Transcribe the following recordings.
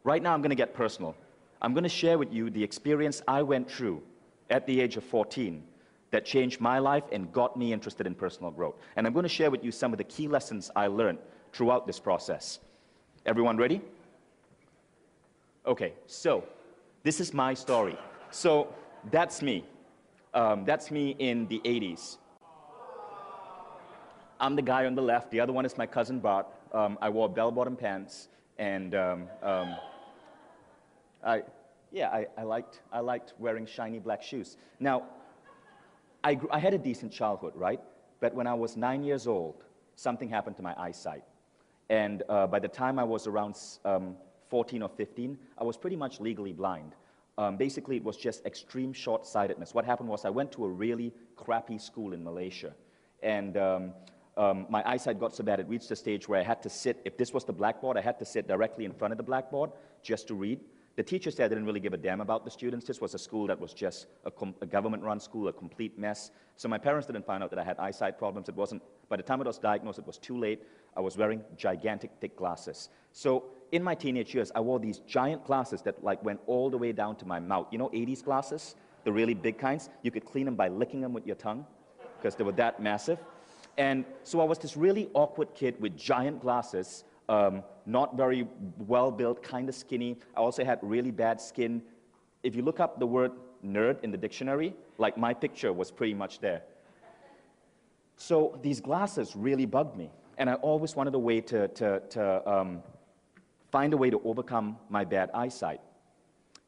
Right now I'm going to get personal. I'm going to share with you the experience I went through at the age of 14 that changed my life and got me interested in personal growth. And I'm going to share with you some of the key lessons I learned throughout this process. Everyone ready? Okay, so this is my story. So that's me. That's me in the 80s. I'm the guy on the left. The other one is my cousin Bart. I wore bell-bottom pants, and I liked wearing shiny black shoes. Now, I had a decent childhood, right? But when I was 9 years old, something happened to my eyesight. And by the time I was around 14 or 15, I was pretty much legally blind. Basically, it was just extreme short-sightedness. What happened was I went to a really crappy school in Malaysia. And my eyesight got so bad, it reached a stage where I had to sit, if this was the blackboard, I had to sit directly in front of the blackboard just to read. The teachers there didn't really give a damn about the students. This was a school that was just a government-run school, a complete mess. So my parents didn't find out that I had eyesight problems. It wasn't, by the time I was diagnosed, it was too late. I was wearing gigantic, thick glasses. So in my teenage years, I wore these giant glasses that like went all the way down to my mouth. You know 80s glasses? The really big kinds? You could clean them by licking them with your tongue because they were that massive. And so I was this really awkward kid with giant glasses, not very well-built, kind of skinny. I also had really bad skin. If you look up the word nerd in the dictionary, like my picture was pretty much there. So these glasses really bugged me. And I always wanted a way to find a way to overcome my bad eyesight.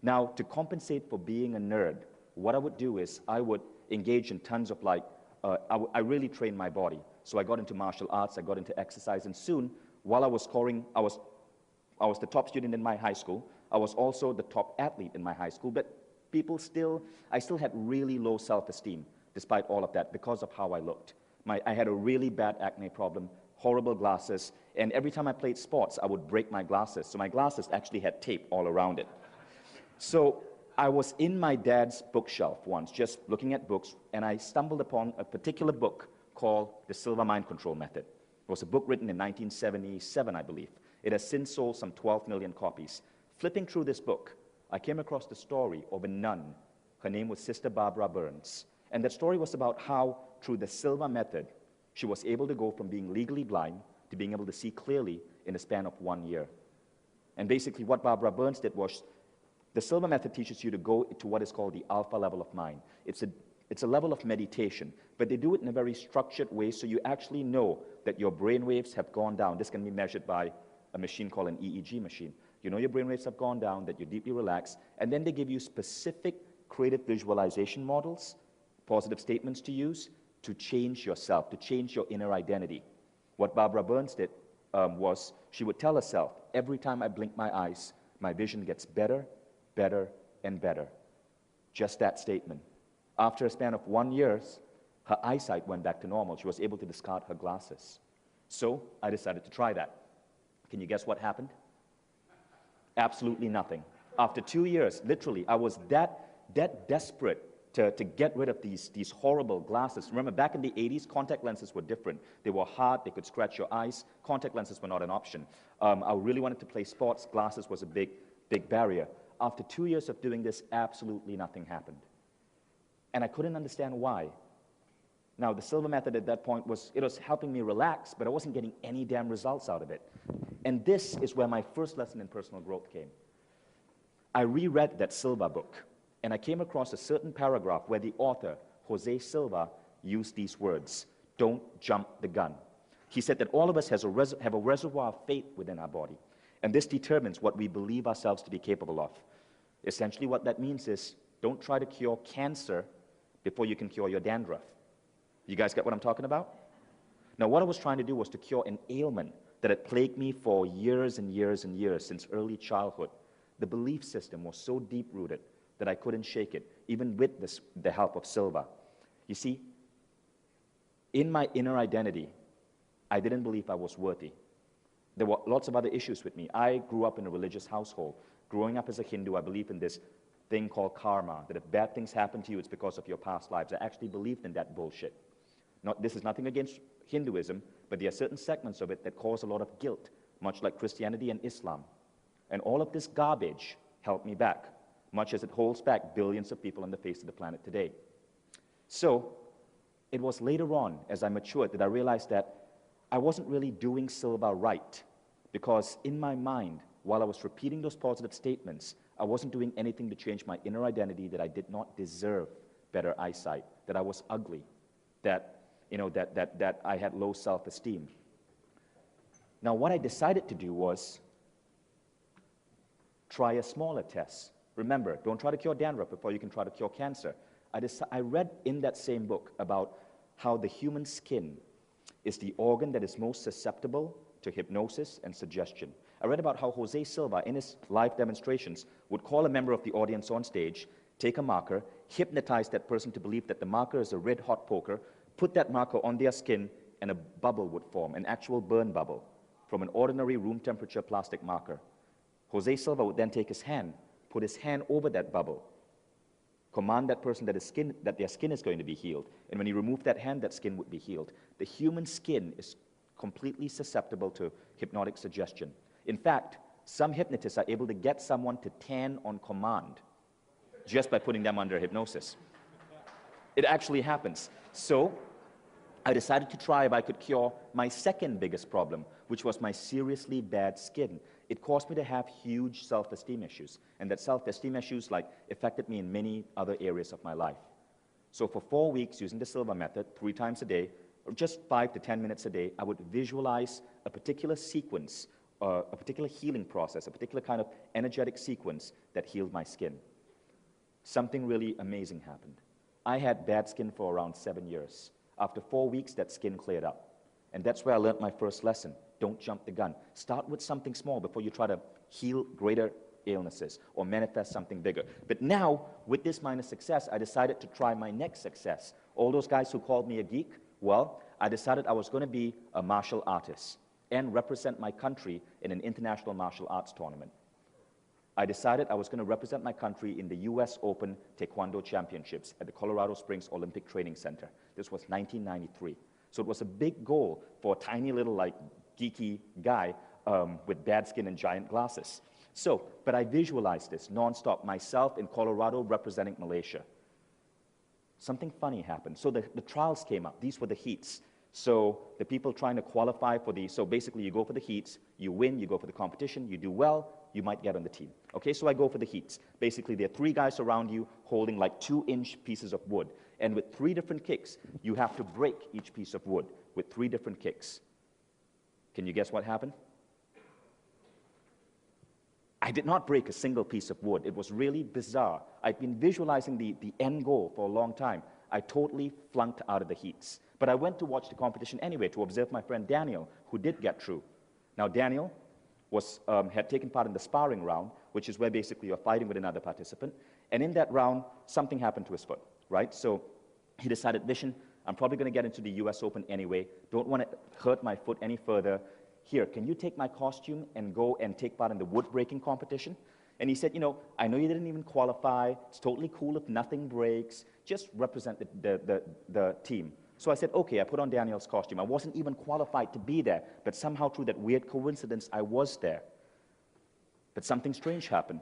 Now, to compensate for being a nerd, what I would do is I would engage in tons of I really trained my body. So I got into martial arts, I got into exercise, and soon, while I was scoring, I was the top student in my high school. I was also the top athlete in my high school, but I still had really low self-esteem, despite all of that, because of how I looked. I had a really bad acne problem, horrible glasses, and every time I played sports, I would break my glasses. So my glasses actually had tape all around it. So I was in my dad's bookshelf once, just looking at books, and I stumbled upon a particular book called The Sильva Mind Control Method. It was a book written in 1977, I believe. It has since sold some 12 million copies. Flipping through this book, I came across the story of a nun. Her name was Sister Barbara Burns. And that story was about how, through the Sильva method, she was able to go from being legally blind to being able to see clearly in a span of 1 year. And basically what Barbara Burns did was, the Sильva method teaches you to go to what is called the alpha level of mind. It's a level of meditation, but they do it in a very structured way, so you actually know that your brain waves have gone down. This can be measured by a machine called an EEG machine. You know your brain waves have gone down, that you're deeply relaxed, and then they give you specific creative visualization models, positive statements to use, to change yourself, to change your inner identity. What Barbara Burns did was she would tell herself, every time I blink my eyes, my vision gets better, better, and better. Just that statement. After a span of 1 year, her eyesight went back to normal. She was able to discard her glasses. So I decided to try that. Can you guess what happened? Absolutely nothing. After 2 years, literally, I was that desperate to get rid of these horrible glasses. Remember, back in the 80s, contact lenses were different. They were hard, they could scratch your eyes. Contact lenses were not an option. I really wanted to play sports. Glasses was a big barrier. After 2 years of doing this, absolutely nothing happened. And I couldn't understand why. Now, the Sильva method at that point was helping me relax, but I wasn't getting any damn results out of it. And this is where my first lesson in personal growth came. I reread that Sильva book, and I came across a certain paragraph where the author, Jose Sильva, used these words, "Don't jump the gun." He said that all of us have a reservoir of faith within our body, and this determines what we believe ourselves to be capable of. Essentially what that means is, don't try to cure cancer before you can cure your dandruff. You guys get what I'm talking about? Now, what I was trying to do was to cure an ailment that had plagued me for years and years and years, since early childhood. The belief system was so deep-rooted that I couldn't shake it, even with the help of Sильva. You see, in my inner identity, I didn't believe I was worthy. There were lots of other issues with me. I grew up in a religious household. Growing up as a Hindu, I believed in this thing called karma, that if bad things happen to you, it's because of your past lives. I actually believed in that bullshit. This is nothing against Hinduism, but there are certain segments of it that cause a lot of guilt, much like Christianity and Islam. And all of this garbage held me back, much as it holds back billions of people on the face of the planet today. So it was later on, as I matured, that I realized that I wasn't really doing Sylva right, because in my mind, while I was repeating those positive statements, I wasn't doing anything to change my inner identity that I did not deserve better eyesight, that I was ugly, that, that I had low self-esteem. Now, what I decided to do was try a smaller test. Remember, don't try to cure dandruff before you can try to cure cancer. I read in that same book about how the human skin is the organ that is most susceptible to hypnosis and suggestion. I read about how Jose Silva, in his live demonstrations, would call a member of the audience on stage, take a marker, hypnotize that person to believe that the marker is a red-hot poker, put that marker on their skin, and a bubble would form, an actual burn bubble, from an ordinary room-temperature plastic marker. Jose Silva would then take his hand, put his hand over that bubble, command that person that their skin is going to be healed, and when he removed that hand, that skin would be healed. The human skin is completely susceptible to hypnotic suggestion. In fact, some hypnotists are able to get someone to tan on command just by putting them under hypnosis. It actually happens. So I decided to try if I could cure my second biggest problem, which was my seriously bad skin. It caused me to have huge self-esteem issues, and that self-esteem issues affected me in many other areas of my life. So for 4 weeks, using the Sylva method, 3 times a day, or just 5 to 10 minutes a day, I would visualize a particular sequence, a particular healing process, a particular kind of energetic sequence that healed my skin. Something really amazing happened. I had bad skin for around 7 years. After 4 weeks, that skin cleared up. And that's where I learned my first lesson. Don't jump the gun. Start with something small before you try to heal greater illnesses or manifest something bigger. But now, with this minor success, I decided to try my next success. All those guys who called me a geek, well, I decided I was going to be a martial artist and represent my country in an international martial arts tournament. I decided I was going to represent my country in the US Open Taekwondo Championships at the Colorado Springs Olympic Training Center. This was 1993. So it was a big goal for a tiny little, geeky guy with bad skin and giant glasses. So, but I visualized this nonstop, myself in Colorado representing Malaysia. Something funny happened. So the trials came up. These were the heats. So the people trying to qualify for so basically you go for the heats, you win, you go for the competition, you do well, you might get on the team. Okay, so I go for the heats. Basically, there are 3 guys around you holding 2-inch pieces of wood. And with 3 different kicks, you have to break each piece of wood with 3 different kicks. Can you guess what happened? I did not break a single piece of wood. It was really bizarre. I'd been visualizing the end goal for a long time. I totally flunked out of the heats. But I went to watch the competition anyway to observe my friend Daniel, who did get through. Now, Daniel had taken part in the sparring round, which is where basically you're fighting with another participant. And in that round, something happened to his foot, right? So he decided, Vishen, I'm probably going to get into the US Open anyway. Don't want to hurt my foot any further. Here, can you take my costume and go and take part in the wood breaking competition? And he said, I know you didn't even qualify. It's totally cool if nothing breaks. Just represent the team. So I said, okay, I put on Daniel's costume. I wasn't even qualified to be there, but somehow through that weird coincidence, I was there. But something strange happened.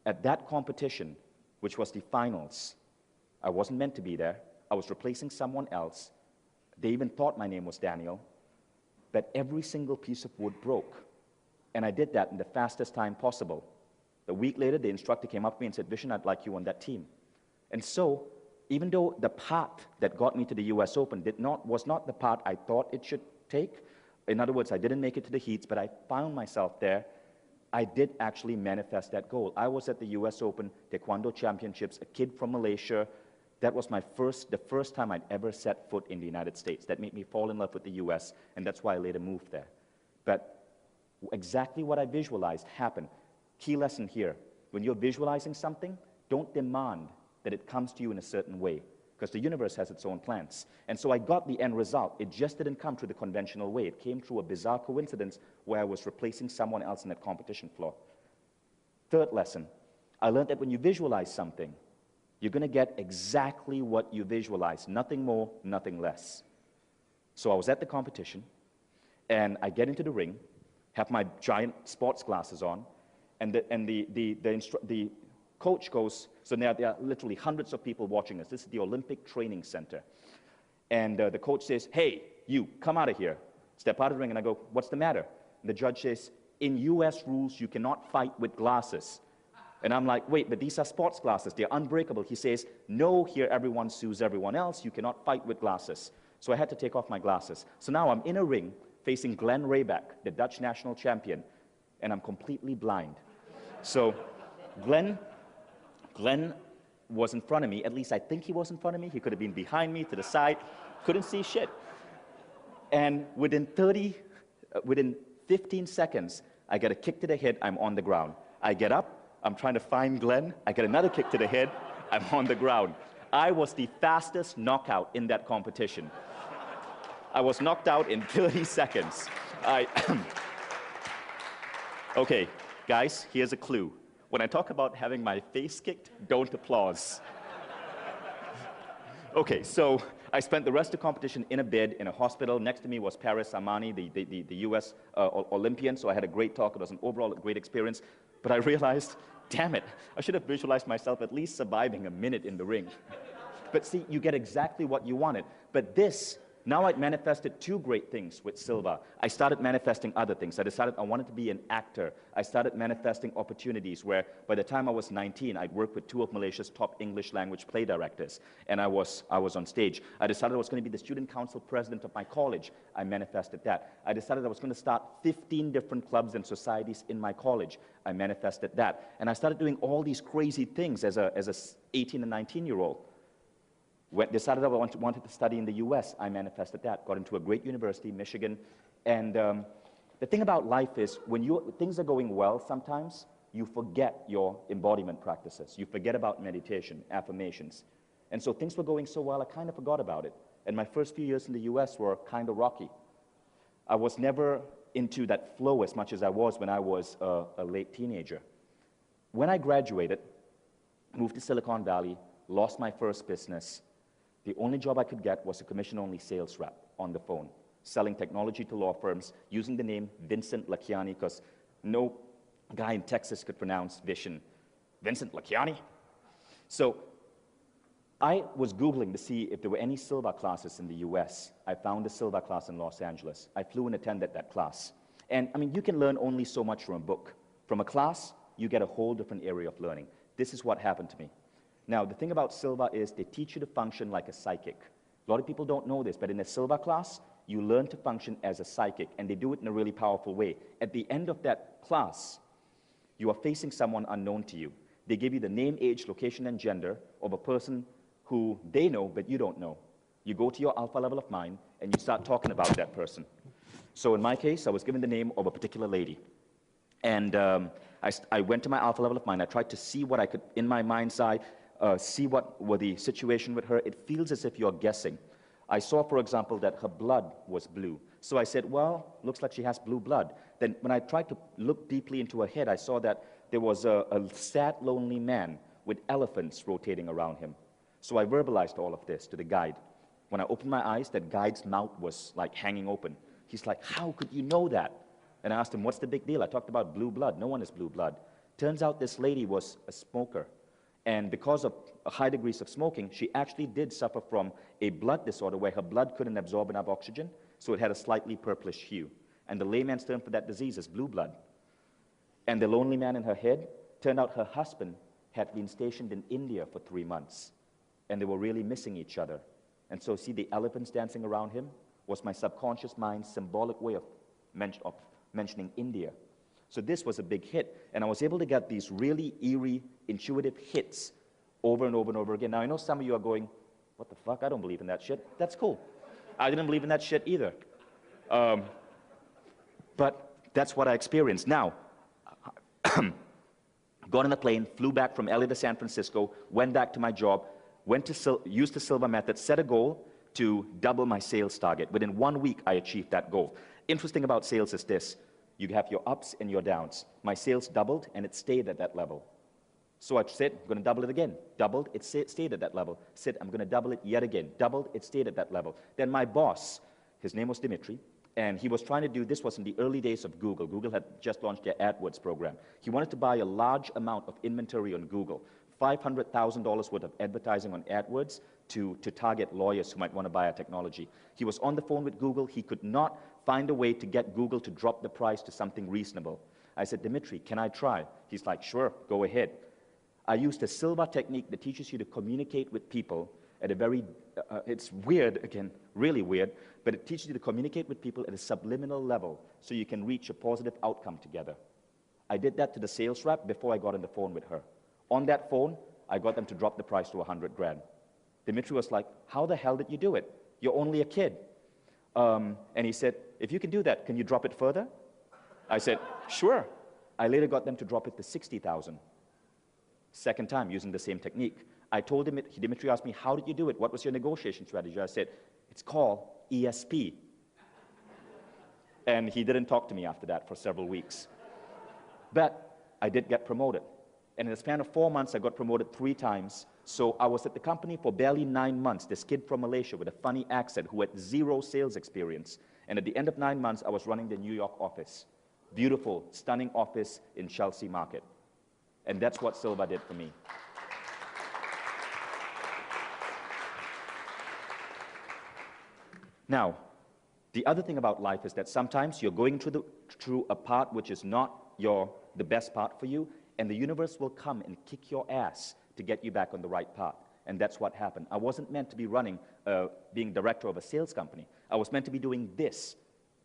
At that competition, which was the finals, I wasn't meant to be there. I was replacing someone else. They even thought my name was Daniel. But every single piece of wood broke. And I did that in the fastest time possible. A week later, the instructor came up to me and said, Vishen, I'd like you on that team. And so, even though the path that got me to the US Open was not the path I thought it should take, in other words, I didn't make it to the heats, but I found myself there, I did actually manifest that goal. I was at the US Open Taekwondo Championships, a kid from Malaysia. That was the first time I'd ever set foot in the United States. That made me fall in love with the US, and that's why I later moved there. But exactly what I visualized happened. Key lesson here, when you're visualizing something, don't demand that it comes to you in a certain way, because the universe has its own plans. And so I got the end result. It just didn't come through the conventional way. It came through a bizarre coincidence where I was replacing someone else in that competition floor. Third lesson, I learned that when you visualize something, you're going to get exactly what you visualize, nothing more, nothing less. So I was at the competition, and I get into the ring, have my giant sports glasses on, And the coach goes, so now there are literally hundreds of people watching us. This is the Olympic Training Center. And the coach says, hey, you, come out of here. Step out of the ring. And I go, what's the matter? And the judge says, in US rules, you cannot fight with glasses. And I'm like, wait, but these are sports glasses. They're unbreakable. He says, no, here everyone sues everyone else. You cannot fight with glasses. So I had to take off my glasses. So now I'm in a ring facing Glenn Rayback, the Dutch national champion, and I'm completely blind. So Glenn was in front of me. At least I think he was in front of me. He could have been behind me, to the side. Couldn't see shit. And within 15 seconds, I get a kick to the head. I'm on the ground. I get up. I'm trying to find Glenn. I get another kick to the head. I'm on the ground. I was the fastest knockout in that competition. I was knocked out in 30 seconds. Okay, guys, here's a clue. When I talk about having my face kicked, don't applause. Okay, so I spent the rest of the competition in a bed in a hospital. Next to me was Paris Armani, the US Olympian, so I had a great talk. It was an overall great experience. But I realized, damn it, I should have visualized myself at least surviving a minute in the ring. But see, you get exactly what you wanted. But this, now I'd manifested two great things with Sylva. I started manifesting other things. I decided I wanted to be an actor. I started manifesting opportunities where by the time I was 19, I'd worked with two of Malaysia's top English language play directors, and I was on stage. I decided I was going to be the student council president of my college. I manifested that. I decided I was going to start 15 different clubs and societies in my college. I manifested that. And I started doing all these crazy things as a 18 and 19-year-old. Decided I wanted to study in the US, I manifested that. Got into a great university, Michigan. And the thing about life is, when things are going well, sometimes you forget your embodiment practices. You forget about meditation, affirmations. And so things were going so well, I kind of forgot about it. And my first few years in the US were kind of rocky. I was never into that flow as much as I was when I was a late teenager. When I graduated, moved to Silicon Valley, lost my first business. The only job I could get was a commission-only sales rep on the phone, selling technology to law firms, using the name Vincent Lakiani, because no guy in Texas could pronounce Vision. Vincent Lakiani? So I was Googling to see if there were any Sylva classes in the US. I found a Sylva class in Los Angeles. I flew and attended that class. And I mean, you can learn only so much from a book. From a class, you get a whole different area of learning. This is what happened to me. Now, the thing about Sylva is they teach you to function like a psychic. A lot of people don't know this, but in a Sylva class, you learn to function as a psychic, and they do it in a really powerful way. At the end of that class, you are facing someone unknown to you. They give you the name, age, location, and gender of a person who they know, but you don't know. You go to your alpha level of mind, and you start talking about that person. So in my case, I was given the name of a particular lady. And I went to my alpha level of mind. I tried to see what I could, in my mind's eye, see what were the situation with her. It feels as if you're guessing. I saw, for example, that her blood was blue. So I said, well, looks like she has blue blood. Then when I tried to look deeply into her head, I saw that there was a sad, lonely man with elephants rotating around him. So I verbalized all of this to the guide. When I opened my eyes, that guide's mouth was like hanging open. He's like, how could you know that? And I asked him, what's the big deal? I talked about blue blood. No one has blue blood. Turns out this lady was a smoker. And because of high degrees of smoking, she actually did suffer from a blood disorder where her blood couldn't absorb enough oxygen, so it had a slightly purplish hue. And the layman's term for that disease is blue blood. And the lonely man in her head, turned out her husband had been stationed in India for 3 months, and they were really missing each other. And so see the elephants dancing around him was my subconscious mind's symbolic way of mentioning India. So this was a big hit, and I was able to get these really eerie, intuitive hits over and over and over again. Now, I know some of you are going, what the fuck, I don't believe in that shit. That's cool. I didn't believe in that shit either. But that's what I experienced. Now, got on a plane, flew back from LA to San Francisco, went back to my job, used the Sylva method, set a goal to double my sales target. Within 1 week, I achieved that goal. Interesting about sales is this. You have your ups and your downs. My sales doubled, and it stayed at that level. So I said, I'm going to double it again. Doubled, it stayed at that level. Said, I'm going to double it yet again. Doubled, it stayed at that level. Then my boss, his name was Dimitri, And he was trying to do, this was in the early days of Google. Google had just launched their AdWords program. He wanted to buy a large amount of inventory on Google, $500,000 worth of advertising on AdWords to target lawyers who might want to buy our technology. He was on the phone with Google. He could not find a way to get Google to drop the price to something reasonable. I said, Dimitri, can I try? He's like, sure, go ahead. I used a Sylva technique that teaches you to communicate with people at a very, it's weird, again, really weird, but it teaches you to communicate with people at a subliminal level so you can reach a positive outcome together. I did that to the sales rep before I got on the phone with her. On that phone, I got them to drop the price to 100 grand. Dimitri was like, how the hell did you do it? You're only a kid. And he said, if you can do that, can you drop it further? I said, sure. I later got them to drop it to 60,000. Second time, using the same technique. I told him, Dimitri asked me, how did you do it? What was your negotiation strategy? I said, it's called ESP. And he didn't talk to me after that for several weeks. But I did get promoted. And in the span of 4 months, I got promoted 3 times. So I was at the company for barely 9 months, this kid from Malaysia with a funny accent who had 0 sales experience. And at the end of 9 months, I was running the New York office. Beautiful, stunning office in Chelsea Market. And that's what Sylva did for me. Now, the other thing about life is that sometimes you're going through a part which is not the best part for you, and the universe will come and kick your ass to get you back on the right path. And that's what happened. I wasn't meant to be being director of a sales company. I was meant to be doing this,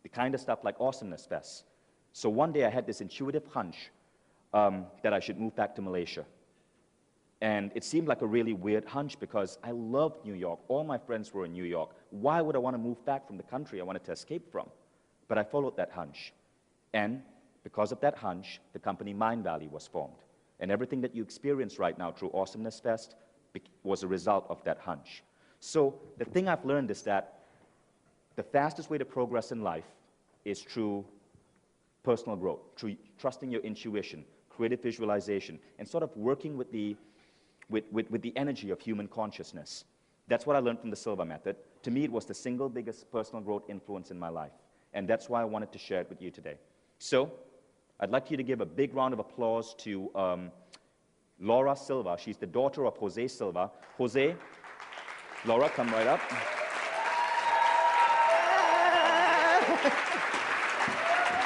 the kind of stuff like Awesomeness Fest. So one day I had this intuitive hunch that I should move back to Malaysia. And it seemed like a really weird hunch because I loved New York. All my friends were in New York. Why would I want to move back from the country I wanted to escape from? But I followed that hunch. And because of that hunch, the company Mind Valley was formed. And everything that you experience right now through Awesomeness Fest was a result of that hunch. So the thing I've learned is that the fastest way to progress in life is through personal growth, through trusting your intuition, creative visualization, and sort of working with the energy of human consciousness. That's what I learned from the Sylva method. To me, it was the single biggest personal growth influence in my life. And that's why I wanted to share it with you today. So, I'd like you to give a big round of applause to Laura Sylva. She's the daughter of Jose Sylva. Jose, Laura, come right up.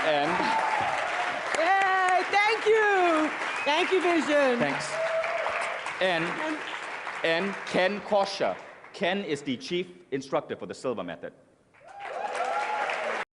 And yay, thank you. Thank you, Vision. Thanks. And Ken Kosha. Ken is the chief instructor for the Sylva method.